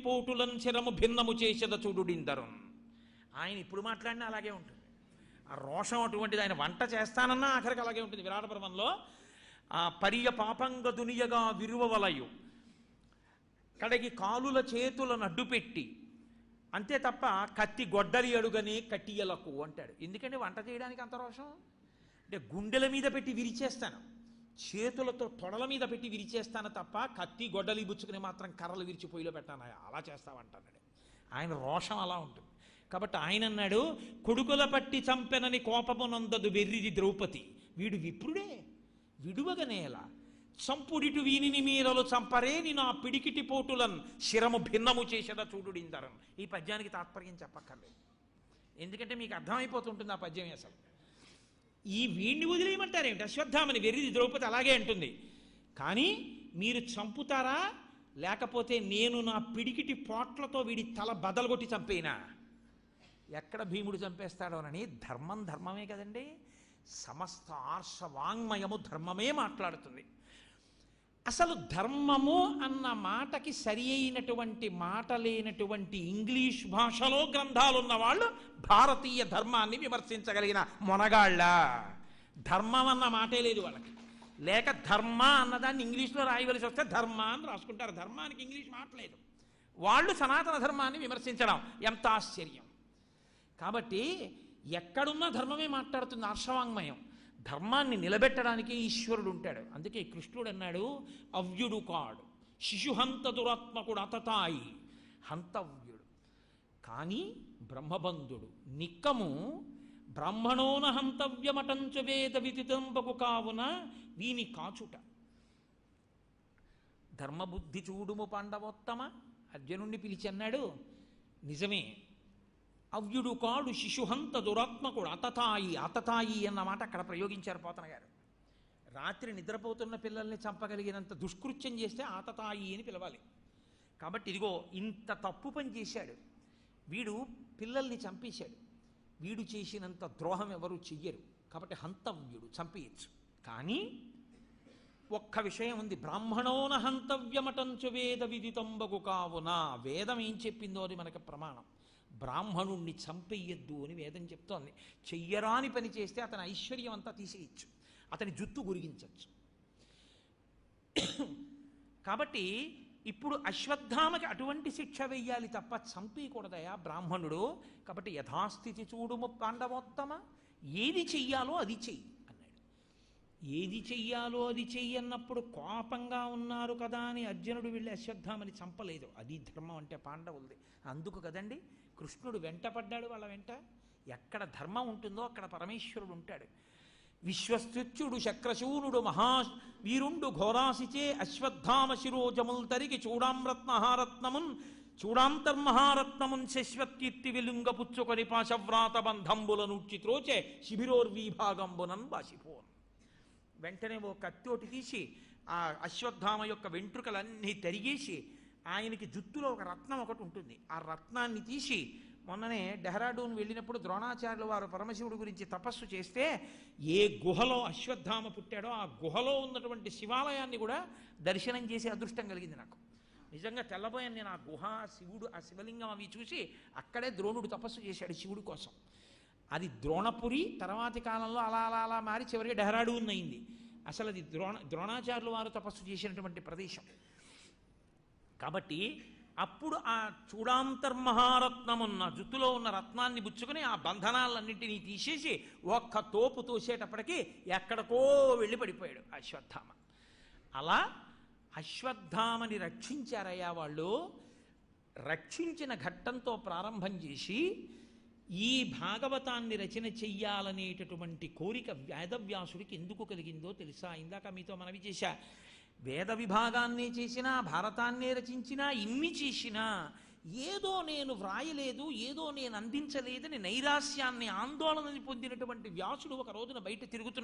పోటులను శరము భిన్నము చేసేద చూడుడిందరు. ఆయన ఇప్పుడు మాట్లాడినా అలాగే ఉంటుంది. ఆ రోషం అటువంటిది. ఆయన వంట చేస్తానన్నా ఆఖరికి అలాగే ఉంటుంది. విరాట పర్వంలో ఆ పరియ పాపంగ దునియగా విరువవలయు కడగి కాలుల చేతులను అడ్డుపెట్టి, అంతే తప్ప కత్తి గొడ్డలి అడుగని కట్టియలకు అంటాడు. ఎందుకంటే వంట చేయడానికి అంత రోషం అంటే గుండెల మీద పెట్టి విరిచేస్తాను, చేతులతో తొడల మీద పెట్టి విరిచేస్తాను తప్ప కత్తి గొడ్డలి బుచ్చుకుని మాత్రం కర్రలు విరిచి పొయ్యిలో పెట్టాను అలా చేస్తామంటాడు. ఆయన రోషం అలా ఉంటుంది. కాబట్టి ఆయన అన్నాడు, కొడుకుల పట్టి చంపెనని కోపమునందదు వెర్రిది ద్రౌపది, వీడు విప్రుడే విడువగనేలా చంపుడిటు వీనిని మీరలు చంపరేని నా పిడికిటి పోటులన్ శిరము భిన్నము చేసేద చూడుడిందరం. ఈ పద్యానికి తాత్పర్యం చెప్పక్కర్లేదు, ఎందుకంటే మీకు అర్థమైపోతుంటుంది ఆ పద్యం. అసలు ఈ వీణ్ణి వదిలేయమంటారేమిటి? అశ్వత్థామని వెర్రిది ద్రౌపది అలాగే అంటుంది. కానీ మీరు చంపుతారా, లేకపోతే నేను నా పిడికిటి పోట్లతో వీడి తల బదలగొట్టి చంపేనా? ఎక్కడ భీముడు చంపేస్తాడోనని. ధర్మం ధర్మమే కదండి. సమస్త ఆర్ష వాంగ్మయము ధర్మమే మాట్లాడుతుంది. అసలు ధర్మము అన్న మాటకి సరి అయినటువంటి మాట లేనటువంటి ఇంగ్లీష్ భాషలో గ్రంథాలు ఉన్న వాళ్ళు భారతీయ ధర్మాన్ని విమర్శించగలిగిన మొనగాళ్ళ. ధర్మం అన్న మాటే లేదు వాళ్ళకి. లేక ధర్మ అన్నదాన్ని ఇంగ్లీష్లో రాయవలసి వస్తే ధర్మ అని రాసుకుంటారు. ధర్మానికి ఇంగ్లీష్ మాట లేదు. వాళ్ళు సనాతన ధర్మాన్ని విమర్శించడం ఎంత ఆశ్చర్యం. కాబట్టి ఎక్కడున్నా ధర్మమే మాట్లాడుతుంది ఆర్షవాంగ్మయం. ధర్మాన్ని నిలబెట్టడానికి ఈశ్వరుడు ఉంటాడు. అందుకే కృష్ణుడు అన్నాడు, అవ్యుడు కాడు శిశుహంత దురాత్మకుడు అతతాయి హంతవ్యుడు. కానీ బ్రహ్మబంధుడు నిక్కము బ్రాహ్మణోన హంతవ్యమటంచు వేద విదితంబకు కావున వీని కాచుట. ధర్మబుద్ధి చూడుము పాండవోత్తమ అర్జునుణ్ణి పిలిచి అన్నాడు, నిజమే అవ్యుడు కాడు శిశుహంత దురాత్మకుడు అతతాయి. అతతాయి అన్నమాట అక్కడ ప్రయోగించారు పోతన గారు. రాత్రి నిద్రపోతున్న పిల్లల్ని చంపగలిగినంత దుష్కృత్యం చేస్తే ఆతతాయి అని పిలవాలి. కాబట్టి ఇదిగో ఇంత తప్పు పని చేశాడు వీడు, పిల్లల్ని చంపేశాడు. వీడు చేసినంత ద్రోహం ఎవరు చెయ్యరు. కాబట్టి హంతవ్యుడు, చంపేయచ్చు. కానీ ఒక్క విషయం ఉంది, బ్రాహ్మణోన హంతవ్యమటంచు వేద విదితంబగు కావున. వేదం ఏం చెప్పిందో అది మనకు ప్రమాణం. బ్రాహ్మణుణ్ణి చంపేయద్దు అని వేదం చెప్తోంది. చెయ్యరాని పని చేస్తే అతని ఐశ్వర్యం అంతా తీసేయచ్చు, అతని జుత్తు గురిగించవచ్చు. కాబట్టి ఇప్పుడు అశ్వత్థామకి అటువంటి శిక్ష వెయ్యాలి తప్ప చంపేయకూడదయా బ్రాహ్మణుడు. కాబట్టి యథాస్థితి చూడుము పాండవోత్తమ, ఏది చెయ్యాలో అది చెయ్యి అన్నాడు. ఏది చెయ్యాలో అది చెయ్యి అన్నప్పుడు కోపంగా ఉన్నారు కదా అని అర్జునుడు వెళ్ళి అశ్వత్థామని చంపలేదు. అది ధర్మం అంటే పాండవులది. అందుకు కదండి కృష్ణుడు వెంటపడ్డాడు వాళ్ళ వెంట. ఎక్కడ ధర్మం ఉంటుందో అక్కడ పరమేశ్వరుడు ఉంటాడు. విశ్వస్తుత్యుడు శక్రశూనుడు మహావీరుండు ఘోరాసిచే అశ్వత్థామ శిరోజముల్ తరిగి చూడాంరత్నహారత్నమున్ చూడాంతర్మహారత్నమున్ శశ్వత్కీర్తి వెలుంగ పుచ్చుకొని పాశవ్రాత బంధంబులనుడ్చి త్రోచే శిబిరోర్వీభాగంబునన్ బాసిపోన్. వెంటనే ఓ కత్తోటి తీసి ఆ అశ్వత్థామ యొక్క వెంట్రుకలన్నీ తరిగేసి ఆయనకి జుత్తులో ఒక రత్నం ఒకటి ఉంటుంది, ఆ రత్నాన్ని తీసి, మొన్ననే డెహ్రాడూన్ వెళ్ళినప్పుడు ద్రోణాచార్యులు వారు పరమశివుడి గురించి తపస్సు చేస్తే ఏ గుహలో అశ్వత్థామ పుట్టాడో ఆ గుహలో ఉన్నటువంటి శివాలయాన్ని కూడా దర్శనం చేసే అదృష్టం కలిగింది నాకు. నిజంగా తెల్లబోయాను నేను. ఆ గుహ, శివుడు, ఆ శివలింగం అవి చూసి అక్కడే ద్రోణుడు తపస్సు చేశాడు శివుడి కోసం. అది ద్రోణపురి తర్వాతి కాలంలో అలా అలా అలా మారి చివరికి డెహ్రాడూన్ అయింది. అసలు అది ద్రోణాచార్యులు వారు తపస్సు చేసినటువంటి ప్రదేశం. కాబట్టి అప్పుడు ఆ చూడాంతర్మహారత్నమున్న జుత్తులో ఉన్న రత్నాన్ని బుచ్చుకొని ఆ బంధనాలన్నింటినీ తీసేసి ఒక్క తోపు తోసేటప్పటికీ ఎక్కడికో వెళ్ళి పడిపోయాడు అశ్వత్థామ. అలా అశ్వత్థామని రక్షించారయ్యా వాళ్ళు. రక్షించిన ఘట్టంతో ప్రారంభం చేసి ఈ భాగవతాన్ని రచన చెయ్యాలనేటటువంటి కోరిక వేదవ్యాసుడికి ఎందుకు కలిగిందో తెలుసా? ఇందాక మీతో మనవి చేశా. వేద విభాగాన్నే చేసినా, భారతాన్నే రచించినా, ఇన్ని చేసినా ఏదో నేను వ్రాయలేదు, ఏదో నేను అందించలేదని నైరాశ్యాన్ని, ఆందోళనని పొందినటువంటి వ్యాసుడు ఒక రోజున బయట తిరుగుతున్నాడు.